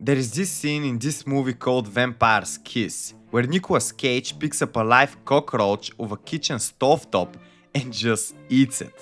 There is this scene in this movie called Vampire's Kiss, where Nicolas Cage picks up a live cockroach of a kitchen stovetop and just eats it.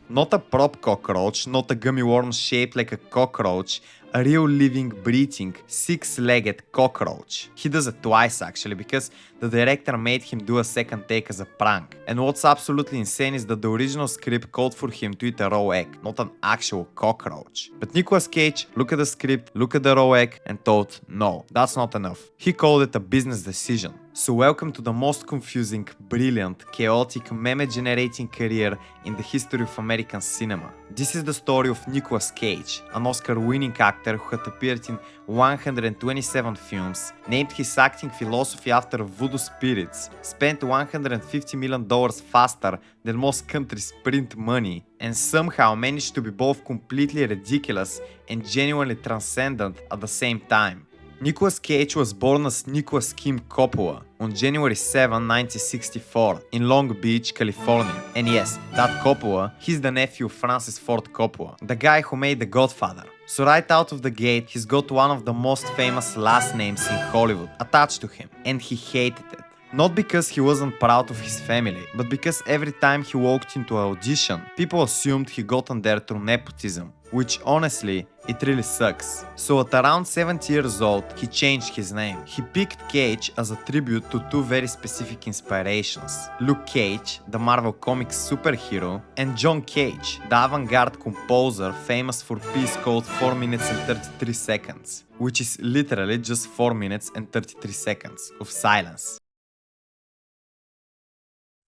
Not a prop cockroach, not a gummy worm shaped like a cockroach, a real living, breathing, six-legged cockroach. He does it twice actually, because the director made him do a second take as a prank. And what's absolutely insane is that the original script called for him to eat a raw egg, not an actual cockroach. But Nicolas Cage looked at the script, looked at the raw egg and thought, no, that's not enough. He called it a business decision. So welcome to the most confusing, brilliant, chaotic, meme-generating career in the history of American cinema. This is the story of Nicolas Cage, an Oscar-winning actor who had appeared in 127 films, named his acting philosophy after voodoo spirits, spent $150 million faster than most countries print money, and somehow managed to be both completely ridiculous and genuinely transcendent at the same time. Nicolas Cage was born as Nicolas Kim Coppola on January 7, 1964 in Long Beach, California. And yes, that Coppola, he's the nephew of Francis Ford Coppola, the guy who made The Godfather. So right out of the gate, he's got one of the most famous last names in Hollywood attached to him, and he hated it. Not because he wasn't proud of his family, but because every time he walked into an audition, people assumed he got on there through nepotism, which honestly, it really sucks. So at around 70 years old, he changed his name. He picked Cage as a tribute to two very specific inspirations: Luke Cage, the Marvel Comics superhero, and John Cage, the avant-garde composer famous for a piece called 4 minutes and 33 seconds, which is literally just 4 minutes and 33 seconds of silence.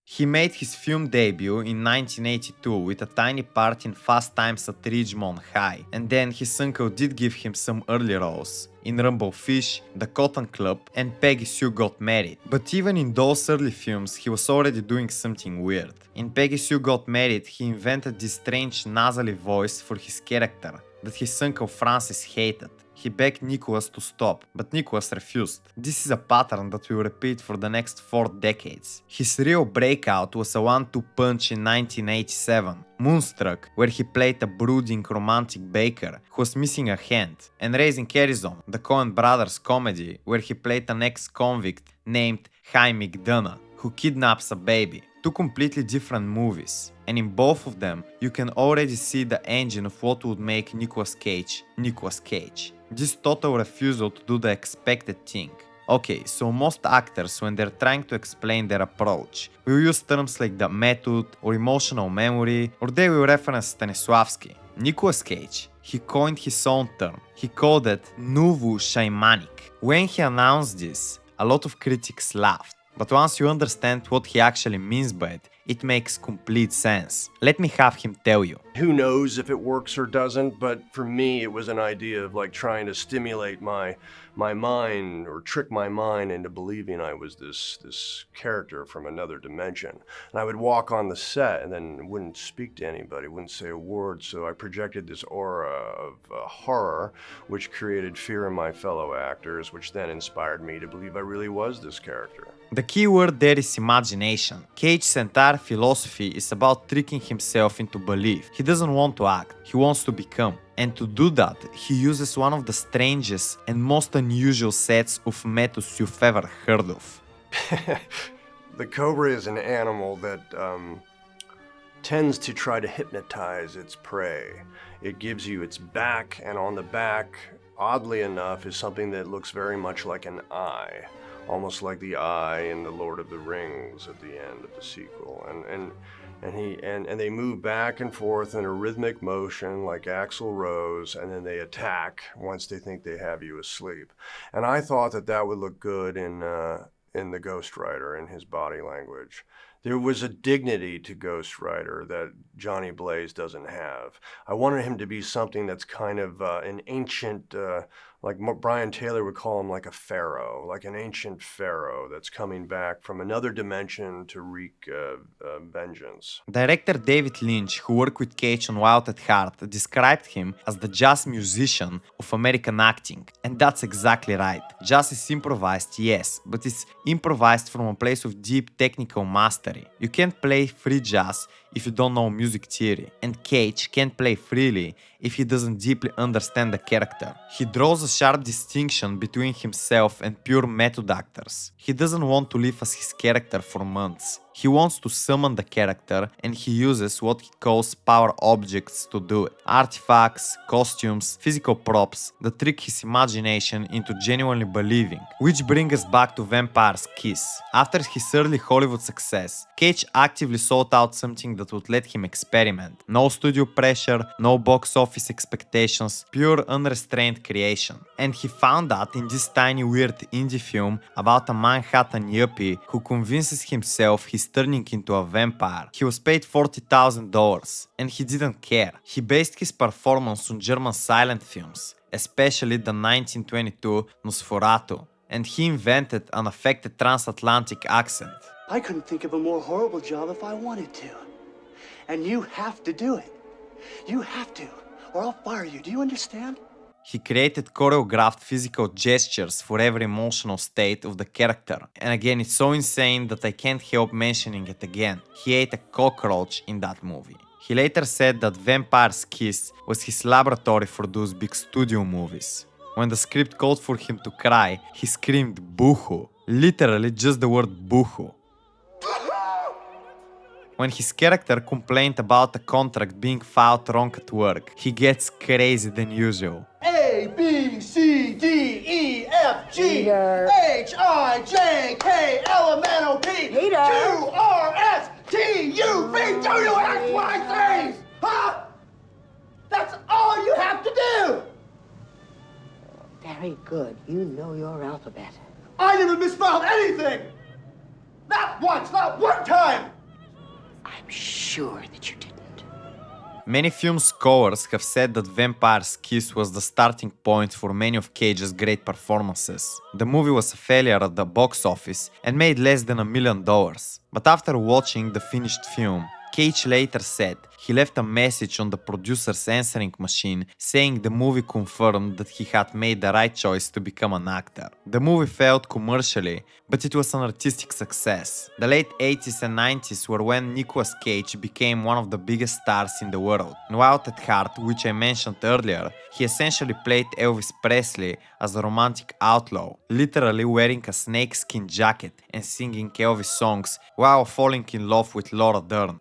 He made his film debut in 1982 with a tiny part in Fast Times at Ridgemont High, and then his uncle did give him some early roles in Rumblefish, The Cotton Club, and Peggy Sue Got Married. But even in those early films, he was already doing something weird. In Peggy Sue Got Married, he invented this strange nasally voice for his character that his uncle Francis hated. He begged Nicolas to stop, but Nicolas refused. This is a pattern that will repeat for the next 4 decades. His real breakout was a 1-2 punch in 1987, Moonstruck, where he played a brooding romantic baker who was missing a hand, and Raising Arizona, the Coen brothers comedy, where he played an ex-convict named Jaime McDonough, who kidnaps a baby. Two completely different movies, and in both of them you can already see the engine of what would make Nicolas Cage Nicolas Cage. This total refusal to do the expected thing. Okay, so most actors, when they're trying to explain their approach, will use terms like the method or emotional memory, or they will reference Stanislavski. Nicolas Cage, he coined his own term. He called it nouveau shamanic. When he announced this, a lot of critics laughed. But once you understand what he actually means by it, it makes complete sense. Let me have him tell you. Who knows if it works or doesn't, but for me it was an idea of like trying to stimulate my mind or trick my mind into believing I was this character from another dimension. And I would walk on the set and then wouldn't speak to anybody, wouldn't say a word, so I projected this aura of horror, which created fear in my fellow actors, which then inspired me to believe I really was this character. The key word there is imagination. Cage's entire philosophy is about tricking himself into belief. He doesn't want to act, he wants to become. And to do that, he uses one of the strangest and most unusual sets of methods you've ever heard of. The cobra is an animal that tends to try to hypnotize its prey. It gives you its back, and on the back, oddly enough, is something that looks very much like an eye. Almost like the eye in The Lord of the Rings at the end of the sequel. And they move back and forth in a rhythmic motion like Axl Rose, and then they attack once they think they have you asleep. And I thought that would look good in the Ghost Rider, in his body language. There was a dignity to Ghost Rider that Johnny Blaze doesn't have. I wanted him to be something that's kind of an ancient, like Brian Taylor would call him, like a pharaoh, like an ancient pharaoh that's coming back from another dimension to wreak vengeance. Director David Lynch, who worked with Cage on Wild at Heart, described him as the jazz musician of American acting. And that's exactly right. Jazz is improvised, yes, but it's improvised from a place of deep technical mastery. You can't play free jazz if you don't know music theory, and Cage can't play freely if he doesn't deeply understand the character. He draws a sharp distinction between himself and pure method actors. He doesn't want to live as his character for months. He wants to summon the character, and he uses what he calls power objects to do it. Artifacts, costumes, physical props that trick his imagination into genuinely believing. Which brings us back to Vampire's Kiss. After his early Hollywood success, Cage actively sought out something that would let him experiment. No studio pressure, no box office expectations, pure unrestrained creation. And he found that in this tiny weird indie film about a Manhattan yuppie who convinces himself he's turning into a vampire. He was paid $40,000 and he didn't care. He based his performance on German silent films, especially the 1922 Nosferatu, and he invented an affected transatlantic accent. I couldn't think of a more horrible job if I wanted to. And you have to do it. You have to, or I'll fire you. Do you understand? He created choreographed physical gestures for every emotional state of the character. And again, it's so insane that I can't help mentioning it again. He ate a cockroach in that movie. He later said that Vampire's Kiss was his laboratory for those big studio movies. When the script called for him to cry, he screamed boohoo. Literally just the word boohoo. When his character complained about the contract being filed wrong at work, he gets crazy than usual. A, B, C, D, E, F, G, H, I, J, K, L, M, N, O, P, Q, R, S, T, U, V, W, X, Y, Z! Huh? That's all you have to do! Very good. You know your alphabet. I never misspelled anything! Not once, not one time! I'm sure that you didn't. Many film scholars have said that Vampire's Kiss was the starting point for many of Cage's great performances. The movie was a failure at the box office and made less than $1 million. But after watching the finished film, Cage later said he left a message on the producer's answering machine saying the movie confirmed that he had made the right choice to become an actor. The movie failed commercially, but it was an artistic success. The late 80s and 90s were when Nicolas Cage became one of the biggest stars in the world. And Wild at Heart, which I mentioned earlier, he essentially played Elvis Presley as a romantic outlaw, literally wearing a snakeskin jacket and singing Elvis songs while falling in love with Laura Dern.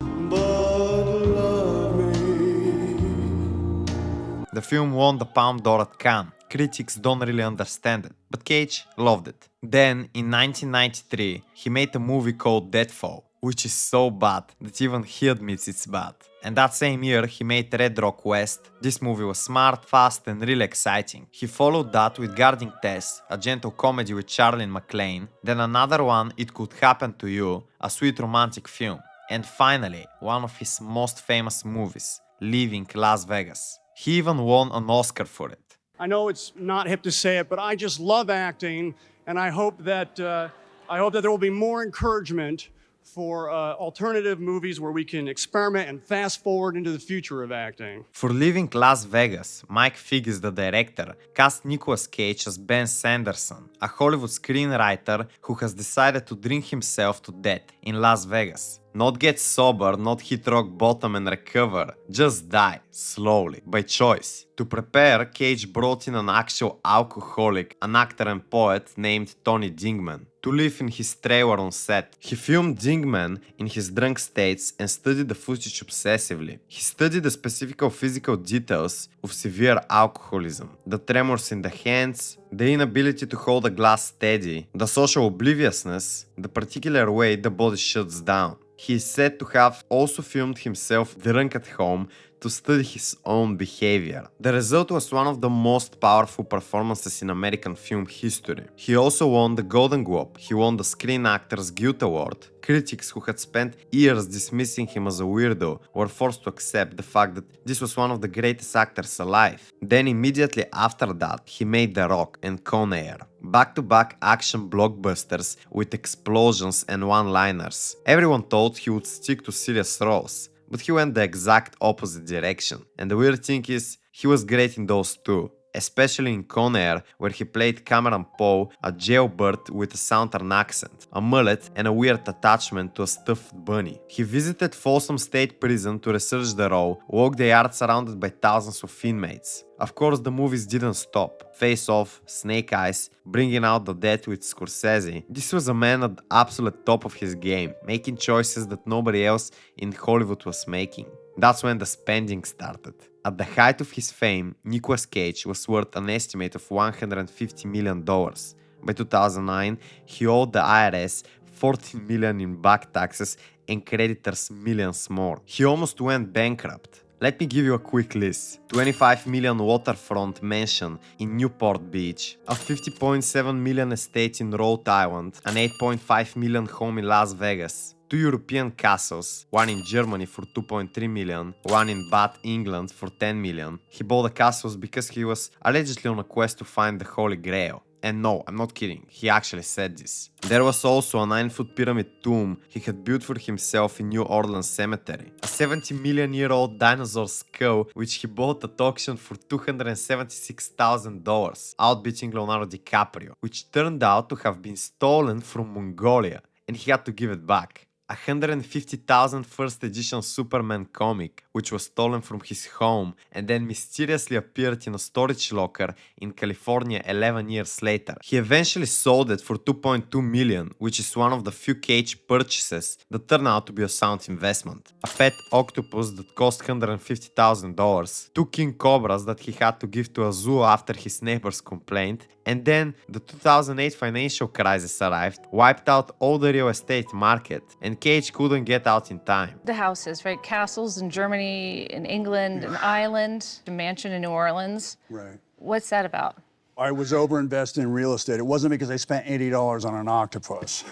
The film won the Palme d'Or at Cannes. Critics don't really understand it, but Cage loved it. Then, in 1993, he made a movie called Deadfall, which is so bad that even he admits it's bad. And that same year, he made Red Rock West. This movie was smart, fast, and really exciting. He followed that with Guarding Tess, a gentle comedy with Charlie MacLaine, then another one, It Could Happen to You, a sweet romantic film. And finally, one of his most famous movies, Leaving Las Vegas. He even won an Oscar for it. I know it's not hip to say it, but I just love acting, and I hope that there will be more encouragement for alternative movies where we can experiment and fast forward into the future of acting. For Leaving Las Vegas, Mike Figgis, the director, cast Nicolas Cage as Ben Sanderson, a Hollywood screenwriter who has decided to drink himself to death in Las Vegas. Not get sober, not hit rock bottom and recover, just die, slowly, by choice. To prepare, Cage brought in an actual alcoholic, an actor and poet named Tony Dingman, to live in his trailer on set. He filmed Dingman in his drunk states and studied the footage obsessively. He studied the specific physical details of severe alcoholism, the tremors in the hands, the inability to hold a glass steady, the social obliviousness, the particular way the body shuts down. He is said to have also filmed himself drunk at home to study his own behavior. The result was one of the most powerful performances in American film history. He also won the Golden Globe. He won the Screen Actors Guild Award. Critics who had spent years dismissing him as a weirdo were forced to accept the fact that this was one of the greatest actors alive. Then immediately after that, he made The Rock and Con Air. Back-to-back action blockbusters with explosions and one-liners. Everyone thought he would stick to serious roles, but he went the exact opposite direction. And the weird thing is, he was great in those too. especially in Con Air, where he played Cameron Poe, a jailbird with a southern accent, a mullet, and a weird attachment to a stuffed bunny. He visited Folsom State Prison to research the role, walked the yard surrounded by thousands of inmates. Of course, the movies didn't stop. Face Off, Snake Eyes, Bringing Out the Dead with Scorsese. This was a man at the absolute top of his game, making choices that nobody else in Hollywood was making. That's when the spending started. At the height of his fame, Nicolas Cage was worth an estimate of $150 million. By 2009, he owed the IRS $14 million in back taxes and creditors millions more. He almost went bankrupt. Let me give you a quick list. $25 million waterfront mansion in Newport Beach, a $50.7 million estate in Rhode Island, an $8.5 million home in Las Vegas, 2 European castles, one in Germany for $2.3 million, one in Bath, England for $10 million. He bought the castles because he was allegedly on a quest to find the Holy Grail. And no, I'm not kidding, he actually said this. There was also a 9-foot pyramid tomb he had built for himself in New Orleans Cemetery. A 70-million-year-old dinosaur skull which he bought at auction for $276,000, outbidding Leonardo DiCaprio, which turned out to have been stolen from Mongolia, and he had to give it back. A $150,000 first edition Superman comic, which was stolen from his home and then mysteriously appeared in a storage locker in California 11 years later. He eventually sold it for $2.2 million, which is one of the few Cage purchases that turned out to be a sound investment. A pet octopus that cost $150,000, 2 king cobras that he had to give to a zoo after his neighbors complained, and then the 2008 financial crisis arrived, wiped out all the real estate market, and Cage couldn't get out in time. The houses, right? Castles in Germany, in England, an island, a mansion in New Orleans. Right. What's that about? I was overinvested in real estate. It wasn't because I spent $80 on an octopus.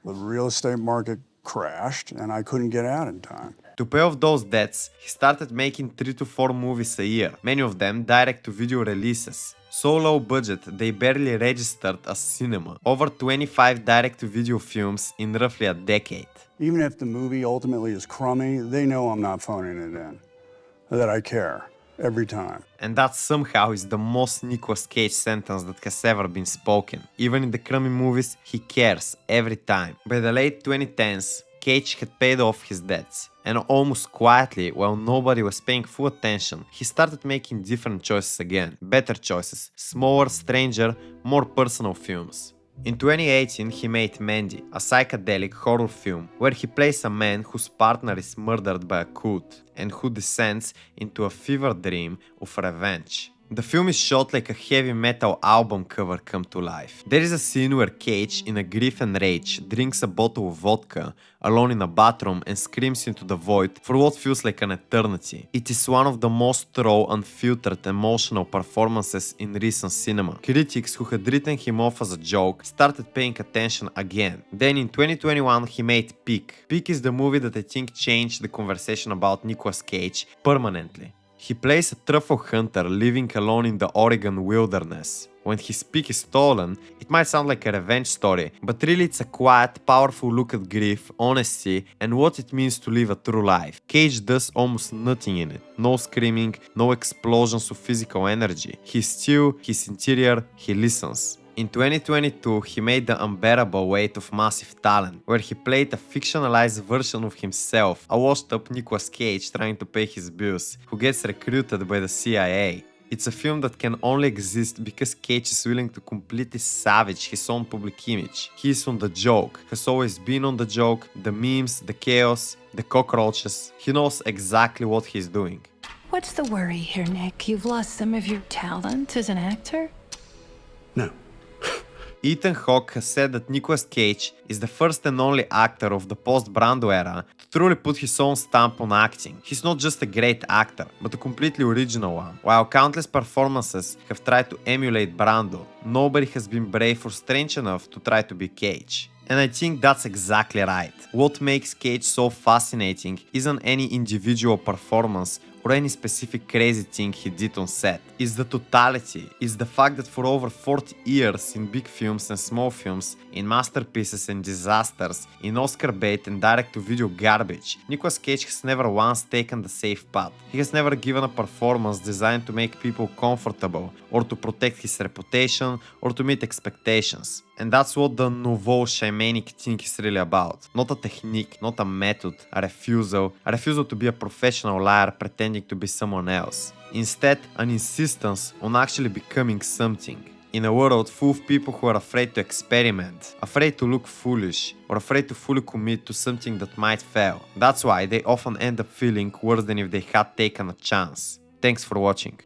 The real estate market crashed and I couldn't get out in time. To pay off those debts, he started making 3 to 4 movies a year, many of them direct-to-video releases. So low budget, they barely registered as cinema. Over 25 direct-to-video films in roughly a decade. Even if the movie ultimately is crummy, they know I'm not phoning it in. That I care. Every time. And that somehow is the most Nicolas Cage sentence that has ever been spoken. Even in the crummy movies, he cares every time. By the late 2010s, Cage had paid off his debts. And almost quietly, while nobody was paying full attention, he started making different choices again. Better choices. Smaller, stranger, more personal films. In 2018, he made Mandy, a psychedelic horror film where he plays a man whose partner is murdered by a cult and who descends into a fever dream of revenge. The film is shot like a heavy metal album cover come to life. There is a scene where Cage, in a grief and rage, drinks a bottle of vodka alone in a bathroom and screams into the void for what feels like an eternity. It is one of the most raw, unfiltered, emotional performances in recent cinema. Critics who had written him off as a joke started paying attention again. Then in 2021 he made Peak. Peak is the movie that I think changed the conversation about Nicolas Cage permanently. He plays a truffle hunter living alone in the Oregon wilderness. When his peak is stolen, it might sound like a revenge story, but really it's a quiet, powerful look at grief, honesty, and what it means to live a true life. Cage does almost nothing in it. No screaming, no explosions of physical energy. He's still, he's interior, he listens. In 2022, he made The Unbearable Weight of Massive Talent, where he played a fictionalized version of himself, a washed-up Nicolas Cage trying to pay his bills, who gets recruited by the CIA. It's a film that can only exist because Cage is willing to completely savage his own public image. He's on the joke, has always been on the joke, the memes, the chaos, the cockroaches. He knows exactly what he's doing. What's the worry here, Nick? You've lost some of your talent as an actor? No. Ethan Hawke has said that Nicolas Cage is the first and only actor of the post-Brando era to truly put his own stamp on acting. He's not just a great actor, but a completely original one. While countless performances have tried to emulate Brando, nobody has been brave or strange enough to try to be Cage. And I think that's exactly right. What makes Cage so fascinating isn't any individual performance or any specific crazy thing he did on set. It's the totality, it's the fact that for over 40 years in big films and small films, in masterpieces and disasters, in Oscar bait and direct-to-video garbage, Nicolas Cage has never once taken the safe path. He has never given a performance designed to make people comfortable, or to protect his reputation, or to meet expectations. And that's what the nouveau shamanic thing is really about. Not a technique, not a method, a refusal to be a professional liar pretending to be someone else. Instead, an insistence on actually becoming something. In a world full of people who are afraid to experiment, afraid to look foolish, or afraid to fully commit to something that might fail. That's why they often end up feeling worse than if they had taken a chance. Thanks for watching.